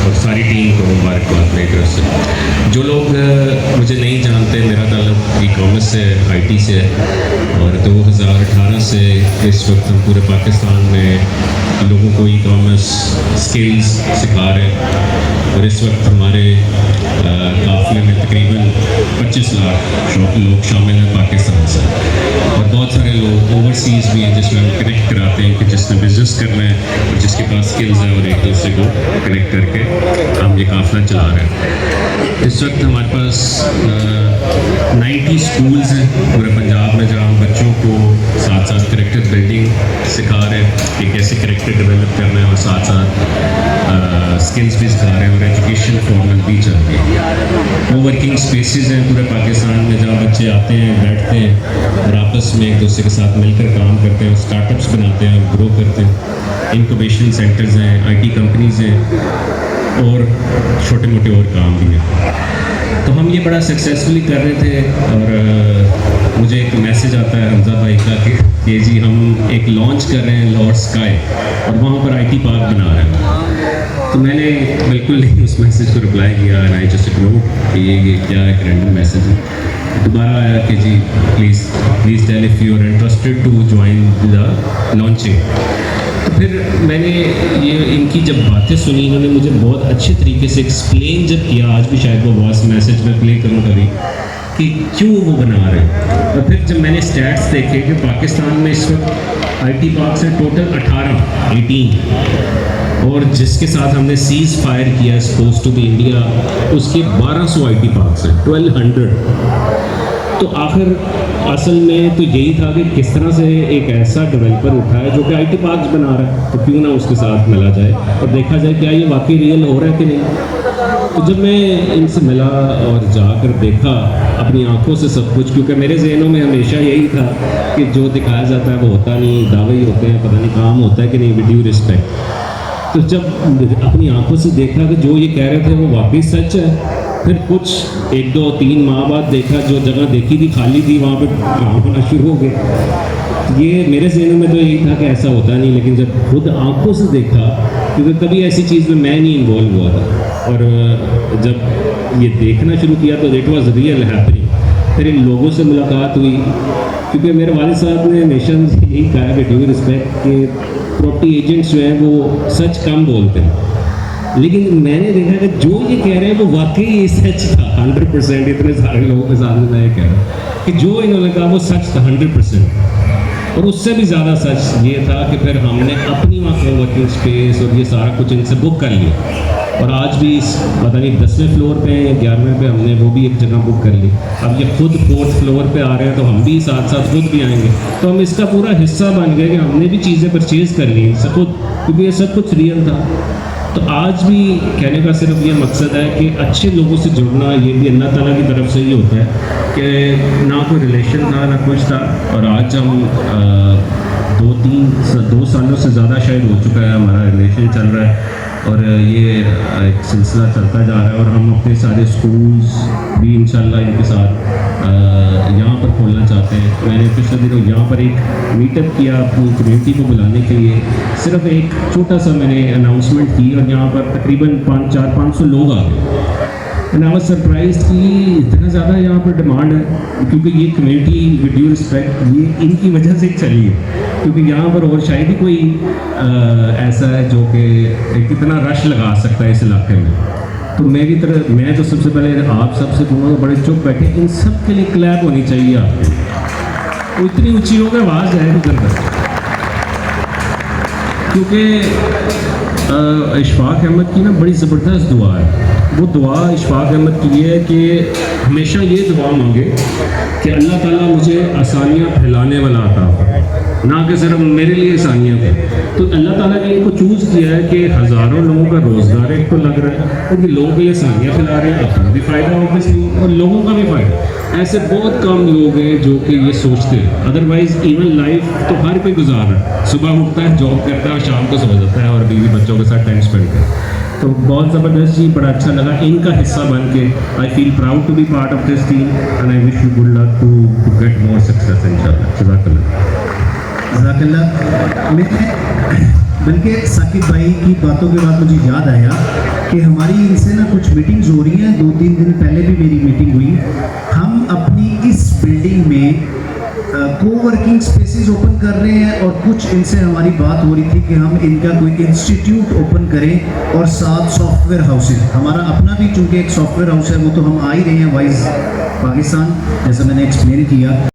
और सारी टीम को मुबारकबाद मेरी तरफ से। जो लोग मुझे नहीं जानते, मेरा ताल्लुक ई कॉमर्स से, IT से है और 2018 से इस वक्त हम पूरे पाकिस्तान में लोगों को ई कॉमर्स स्किल्स सिखा रहे हैं और इस वक्त हमारे काफ़िले में तकरीबन 25 लाख लोग शामिल हैं पाकिस्तान से और बहुत सारे लोग ओवरसीज़ भी हैं जिसमें हम कनेक्ट कराते हैं कि जिसने बिज़नेस करना है और जिसके पास स्किल्स हैं और एक दूसरे को कनेक्ट करके हम ये काफ़िला चला रहे हैं। इस वक्त हमारे पास 90 स्कूल्स हैं पूरे पंजाब में जहाँ हम बच्चों को साथ साथ करेक्टर बिल्डिंग सिखा रहे हैं कि कैसे करेक्टर डेवलप करना है और साथ साथ स्किल्स भी सिखा रहे हैं और एजुकेशन फॉर्मल भी चल रही है। वो वर्किंग स्पेसेस हैं पूरे पाकिस्तान में जहाँ बच्चे आते हैं, बैठते हैं और आपस में एक दूसरे के साथ मिलकर काम करते हैं, स्टार्टअप्स बनाते हैं और ग्रो करते हैं। इंक्यूबेशन सेंटर्स हैं, IT कंपनीज़ हैं और छोटे मोटे और काम भी हैं। तो हम ये बड़ा सक्सेसफुली कर रहे थे और मुझे एक मैसेज आता है हमजा भाई का कि जी हम एक लॉन्च कर रहे हैं लॉर्ड स्काई और वहाँ पर IT पार्क बना रहे हैं। तो मैंने बिल्कुल नहीं उस मैसेज को रिप्लाई किया एंड आई जस्ट इग्नोर कि ये क्या एक रैंडम मैसेज है। दोबारा आया कि जी please tell if you are interested to join the launching. तो फिर मैंने ये इनकी जब बातें सुनी, इन्होंने मुझे बहुत अच्छे तरीके से एक्सप्लेन जब किया, आज भी शायद वो वॉइस मैसेज में प्ले करूँ कभी, कि क्यों वो बना रहे हैं। और फिर जब मैंने स्टैट्स देखे कि पाकिस्तान में इस वक्त IT पार्क से टोटल 18 और जिसके साथ हमने सीज़ फायर किया सपोज टू बी इंडिया, उसके 1200 IT पार्क हैं, 1200। तो आखिर असल में तो यही था कि किस तरह से एक ऐसा डेवलपर उठा है जो कि IT पार्क बना रहा है, तो क्यों ना उसके साथ मिला जाए और देखा जाए क्या ये वाकई रियल हो रहा है कि नहीं। तो जब मैं इनसे मिला और जाकर देखा अपनी आंखों से सब कुछ, क्योंकि मेरे ज़हनों में हमेशा यही था कि जो दिखाया जाता है वो होता नहीं, दावे ही होते हैं, पता नहीं काम होता है कि नहीं, विद ड्यू रिस्पेक्ट। तो जब अपनी आंखों से देखा कि जो ये कह रहे थे वो वाकई सच है, फिर कुछ 1, 2, 3 माह बाद देखा जो जगह देखी थी खाली थी वहाँ पे काम होना शुरू हो गया। ये मेरे ज़हन में तो यही था कि ऐसा होता नहीं, लेकिन जब खुद आंखों से देखा, क्योंकि कभी ऐसी चीज़ में मैं नहीं इन्वॉल्व हुआ था और जब ये देखना शुरू किया तो इट वॉज रियल हैपनिंग। फिर इन लोगों से मुलाकात हुई, क्योंकि मेरे वालिद साहब ने हमेशा यही कहा कि ड्यू रिस्पेक्ट कि प्रॉपर्टी एजेंट्स जो हैं वो सच कम बोलते हैं, लेकिन मैंने देखा कि जो ये कह रहे हैं वो वाकई सच था 100%। इतने सारे लोगों के सामने मैं ये कह रहा हूँ कि जो इन्होंने कहा वो सच था 100%। और उससे भी ज़्यादा सच ये था कि फिर हमने अपनी वहाँ वर्किंग स्पेस और ये सारा कुछ इनसे बुक कर लिया और आज भी पता नहीं 10वें फ्लोर पे या 11वें पे हमने वो भी एक जगह बुक कर ली। अब ये खुद 4th फ्लोर पे आ रहे हैं तो हम भी साथ साथ खुद भी आएंगे, तो हम इसका पूरा हिस्सा बन गए कि हमने भी चीज़ें परचेज़ कर ली इनसे खुद, क्योंकि ये सब कुछ रियल था। तो आज भी कहने का सिर्फ ये मकसद है कि अच्छे लोगों से जुड़ना, ये भी अल्लाह ताला की तरफ से ही होता है कि ना कोई रिलेशन था ना कुछ था। और आज हम 2 सालों से ज़्यादा शायद हो चुका है हमारा रिलेशन चल रहा है और ये एक सिलसिला चलता जा रहा है और हम अपने सारे स्कूल्स भी इंशाल्लाह इनके साथ यहाँ पर खोलना चाहते हैं। मैंने पिछले दिनों यहाँ पर एक मीटअप किया अपनी कम्युनिटी को बुलाने के लिए, सिर्फ एक छोटा सा मैंने अनाउंसमेंट की और यहाँ पर तकरीबन 400-500 लोग आ गए। एंड आई वाज सरप्राइज्ड कि इतना ज़्यादा यहाँ पर डिमांड है, क्योंकि ये कम्युनिटी विद ड्यू रिस्पेक्ट ये इनकी वजह से चली है, क्योंकि यहाँ पर और शायद ही कोई ऐसा है जो कि कितना रश लगा सकता है इस इलाके में। तो मैं तो सबसे पहले आप सबसे कहूँगा बड़े चुप बैठे, इन सब के लिए क्लैप होनी चाहिए आपको। वो इतनी ऊंची हो गई आवाज़ है इधर तक, क्योंकि इशफाक अहमद की ना बड़ी ज़बरदस्त दुआ है। वो दुआ इशफाक अहमद की ये है कि हमेशा ये दुआ मांगे कि अल्लाह ताला मुझे आसानियाँ फैलाने वाला अता फरमाए, ना कि सिर्फ मेरे लिए आसानियाँ हो। तो अल्लाह ताला ने इनको चूज़ किया है कि हज़ारों लोगों का रोज़गार एक तो लग रहा है और ये लोगों के लिए आसानियाँ फैला रहे हैं, अपना भी फ़ायदा ऑब्वियसली और लोगों का भी फ़ायदा। ऐसे बहुत कम लोग हैं जो कि ये सोचते हैं, अदरवाइज़ इवन लाइफ तो हर कोई गुजार रहा है, सुबह उठता है, जॉब करता है और शाम को सो जाता है और बीवी बच्चों के साथ टाइम स्पेंड करता है। तो बहुत ज़बरदस्त जी, बड़ा अच्छा लगा इनका हिस्सा बन के। I feel proud to be part of this team and I wish you good luck to get more success इंशाल्लाह। जज़ाकल्लाह। बल्कि साकिब भाई की बातों के बाद मुझे याद आया कि हमारी इनसे ना कुछ मीटिंग्स हो रही हैं, 2-3 दिन पहले भी मेरी मीटिंग हुई। हम अपनी इस बिल्डिंग में कोवर्किंग स्पेसेस ओपन कर रहे हैं और कुछ इनसे हमारी बात हो रही थी कि हम इनका कोई इंस्टीट्यूट ओपन करें और साथ सॉफ्टवेयर हाउसेज, हमारा अपना भी चूँकि एक सॉफ्टवेयर हाउस है वो तो हम आ ही रहे हैं वाइज पाकिस्तान, जैसा मैंने एक्सप्लेन किया।